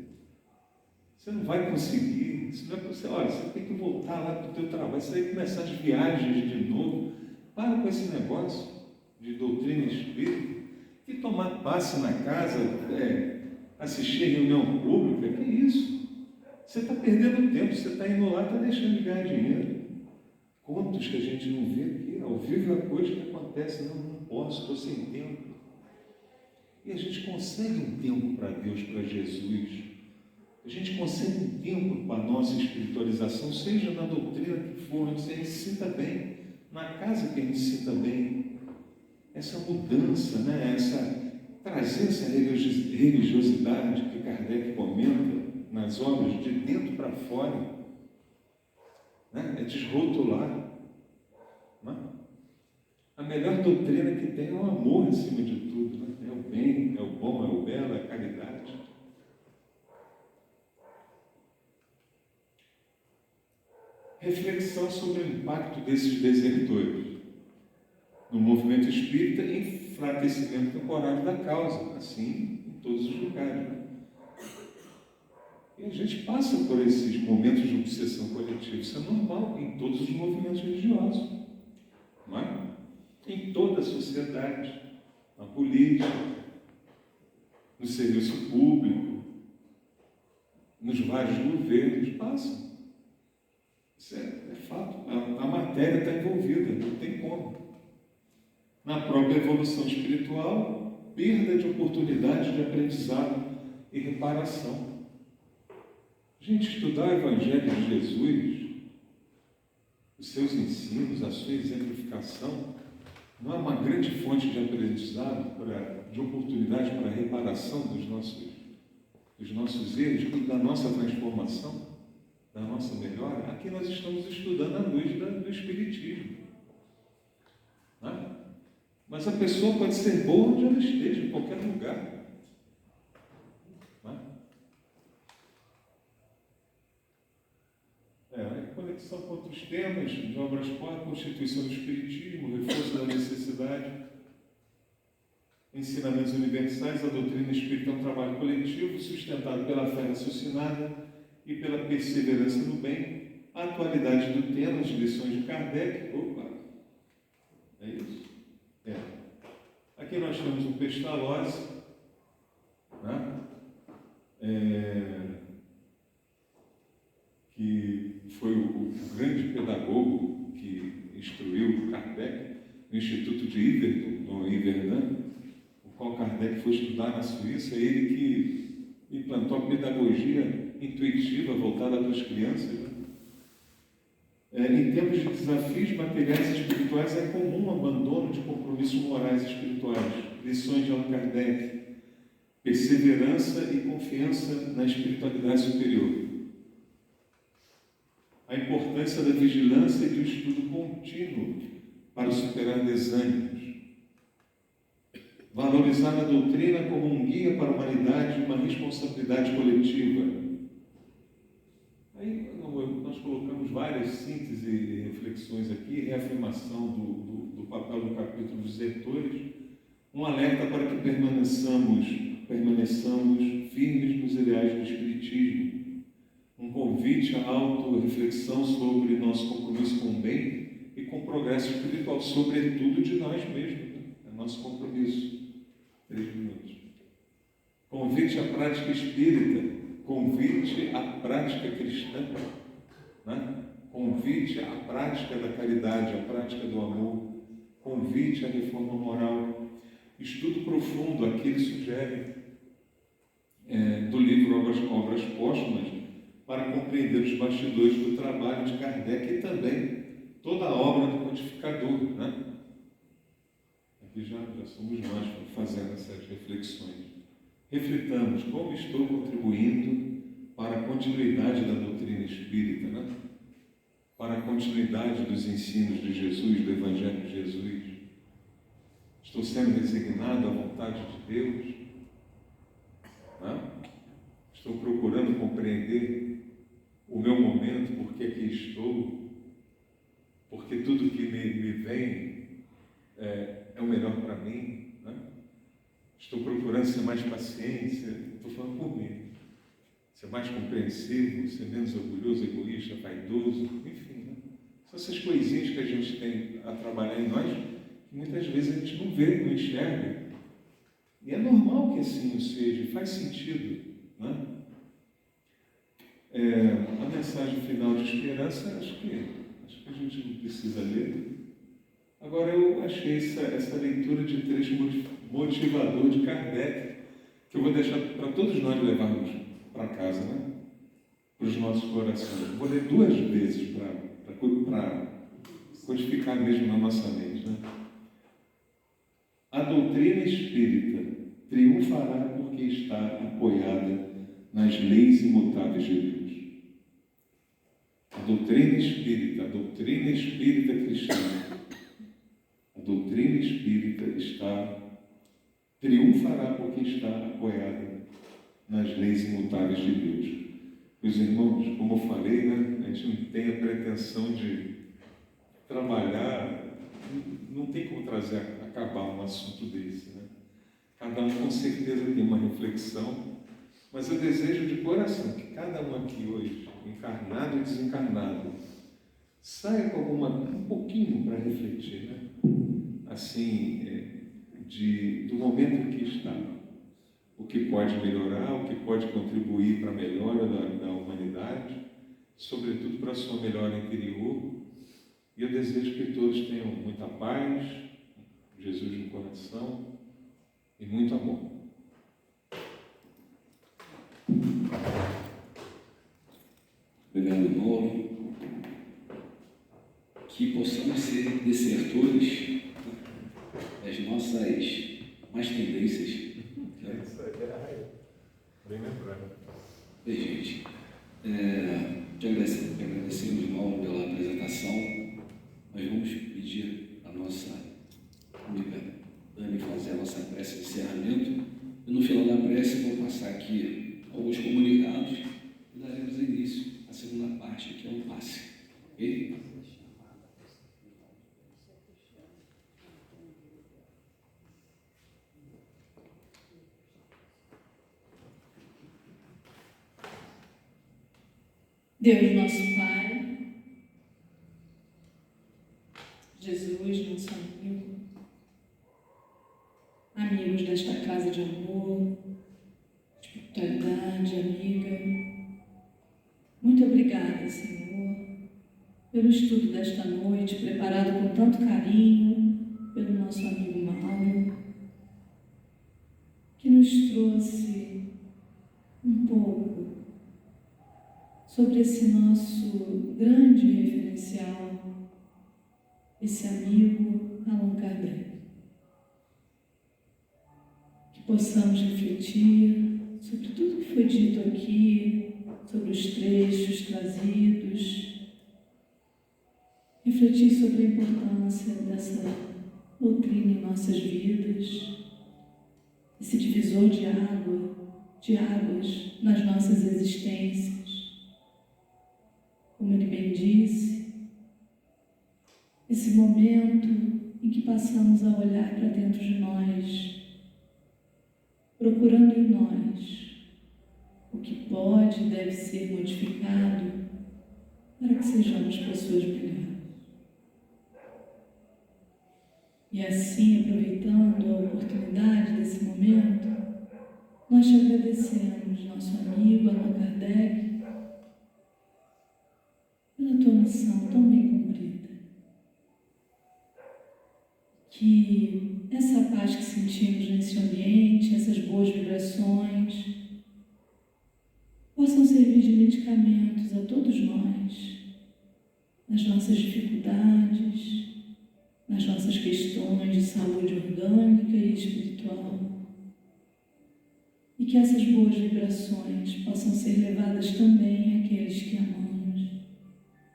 Você não vai conseguir, isso não é para você. Olha, você tem que voltar lá para o teu trabalho, você vai começar as viagens de novo. Para com esse negócio de doutrina espírita, e tomar passe na casa, assistir a reunião pública, que isso? Você está perdendo tempo, você está indo lá, está deixando de ganhar dinheiro. Contos que a gente não vê aqui, ao vivo é a coisa que acontece, não posso, estou sem tempo. E a gente consegue um tempo para Deus, para Jesus. A gente consegue um tempo para a nossa espiritualização, seja na doutrina que for, onde a gente se sinta bem, na casa que a gente se sinta bem. Essa mudança, né? Trazer essa religiosidade que Kardec comenta nas obras, de dentro para fora, né? É desrotular. Né? A melhor doutrina que tem é o amor acima de tudo, né? É o bem, é o bom, é o belo, é a caridade. Reflexão sobre o impacto desses desertores no movimento espírita e enfraquecimento temporário da causa, assim em todos os lugares. Né? E a gente passa por esses momentos de obsessão coletiva, isso é normal em todos os movimentos religiosos, não é? Em toda a sociedade, na política, no serviço público, nos vários governos, passam. Isso é fato. A matéria está envolvida, não tem como. Na própria evolução espiritual, perda de oportunidade de aprendizado e reparação. A gente estudar o Evangelho de Jesus, os seus ensinos, a sua exemplificação, não é uma grande fonte de aprendizado, de oportunidade para a reparação dos nossos erros e da nossa transformação, da nossa melhora? Aqui nós estamos estudando a luz do Espiritismo. Né? Mas a pessoa pode ser boa onde ela esteja, em qualquer lugar. Né? A conexão com outros temas de obras fora, constituição do Espiritismo, reforço da necessidade, ensinamentos universais, a doutrina espírita é um trabalho coletivo sustentado pela fé raciocinada e pela perseverança no bem, a atualidade do tema, as lições de Kardec. Opa! É isso? Aqui nós temos o Pestalozzi, né? Que foi o grande pedagogo que instruiu Kardec no Instituto de Yverdon, no Yverdon, o qual Kardec foi estudar na Suíça. Ele que implantou a pedagogia intuitiva voltada para as crianças. Né? Em tempos de desafios materiais e espirituais é comum o abandono de compromissos morais e espirituais. Lições de Allan Kardec: perseverança e confiança na espiritualidade superior. A importância da vigilância e do estudo contínuo para superar desânimos. Valorizar a doutrina como um guia para a humanidade e uma responsabilidade coletiva. Aí nós colocamos várias sínteses e reflexões aqui, reafirmação do papel do capítulo dos leitores, um alerta para que permaneçamos firmes nos ideais do Espiritismo, um convite à auto-reflexão sobre nosso compromisso com o bem e com o progresso espiritual, sobretudo de nós mesmos, né? É nosso compromisso. 3 minutos. Convite à prática espírita, convite à prática cristã, né? Convite à prática da caridade, à prática do amor, convite à reforma moral, estudo profundo, aqui ele sugere, do livro Obras Póstumas, para compreender os bastidores do trabalho de Kardec e também toda a obra do codificador. Né? Aqui já somos nós fazendo essas reflexões. Reflitamos como estou contribuindo para a continuidade da doutrina espírita, né? Para a continuidade dos ensinos de Jesus, do Evangelho de Jesus. Estou sendo resignado à vontade de Deus? Né? Estou procurando compreender o meu momento, porque aqui estou, porque tudo que me vem é o melhor para mim. Né? Estou procurando ser mais paciente, estou falando por mim, ser mais compreensivo, ser menos orgulhoso, egoísta, vaidoso, enfim. Né? São essas coisinhas que a gente tem a trabalhar em nós, que muitas vezes a gente não vê, não enxerga. E é normal que assim seja, faz sentido. Né? A mensagem final de esperança, acho que a gente não precisa ler. Agora eu achei essa leitura de trecho motivador de Kardec, que eu vou deixar para todos nós levarmos para casa, né? Para os nossos corações. Vou ler 2 vezes para codificar mesmo na nossa mente. Né? A doutrina espírita triunfará porque está apoiada nas leis imutáveis de Deus. A doutrina espírita cristã, a doutrina espírita triunfará porque está apoiada nas leis imutáveis de Deus. Meus irmãos, como eu falei, né, a gente não tem a pretensão de trabalhar, não tem como acabar um assunto desse. Né? Cada um com certeza tem uma reflexão, mas eu desejo de coração que cada um aqui hoje, encarnado e desencarnado, saia com um pouquinho para refletir, né? Assim, do momento em que está, o que pode melhorar, o que pode contribuir para a melhora da humanidade, sobretudo para a sua melhora interior. E eu desejo que todos tenham muita paz, Jesus no coração e muito amor. Fábio Mauro, que possamos ser desertores das nossas más tendências. É isso aí. Bem lembrado. Bem, gente, te agradecemos, Mauro, pela apresentação. Nós vamos pedir a nossa amiga Dani fazer a nossa prece de encerramento. E no final da prece, vou passar aqui alguns comunicados e daremos início à segunda parte, que é um passe. Ok? Deus nosso Pai, Jesus nosso amigo, amigos desta casa de amor, espiritualidade, amiga, muito obrigada, Senhor, pelo estudo desta noite, preparado com tanto carinho pelo nosso amigo Mauro, que nos trouxe um pouco sobre esse nosso grande referencial, esse amigo Allan Kardec. Que possamos refletir sobre tudo que foi dito aqui, sobre os trechos trazidos, refletir sobre a importância dessa doutrina em nossas vidas, esse divisor de águas nas nossas existências. Como ele bem disse, esse momento em que passamos a olhar para dentro de nós, procurando em nós o que pode e deve ser modificado para que sejamos pessoas melhores. E assim, aproveitando a oportunidade desse momento, nós te agradecemos, nosso amigo Allan Kardec, pela tua missão tão bem cumprida. Que essa paz que sentimos nesse ambiente, essas boas vibrações, possam servir de medicamentos a todos nós, nas nossas dificuldades, nas nossas questões de saúde orgânica e espiritual. E que essas boas vibrações possam ser levadas também àqueles que amamos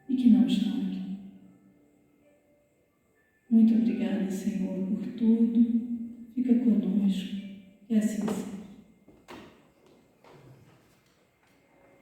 e que não estão aqui. Muito obrigada, Senhor, por tudo. Fica conosco. Que assim seja.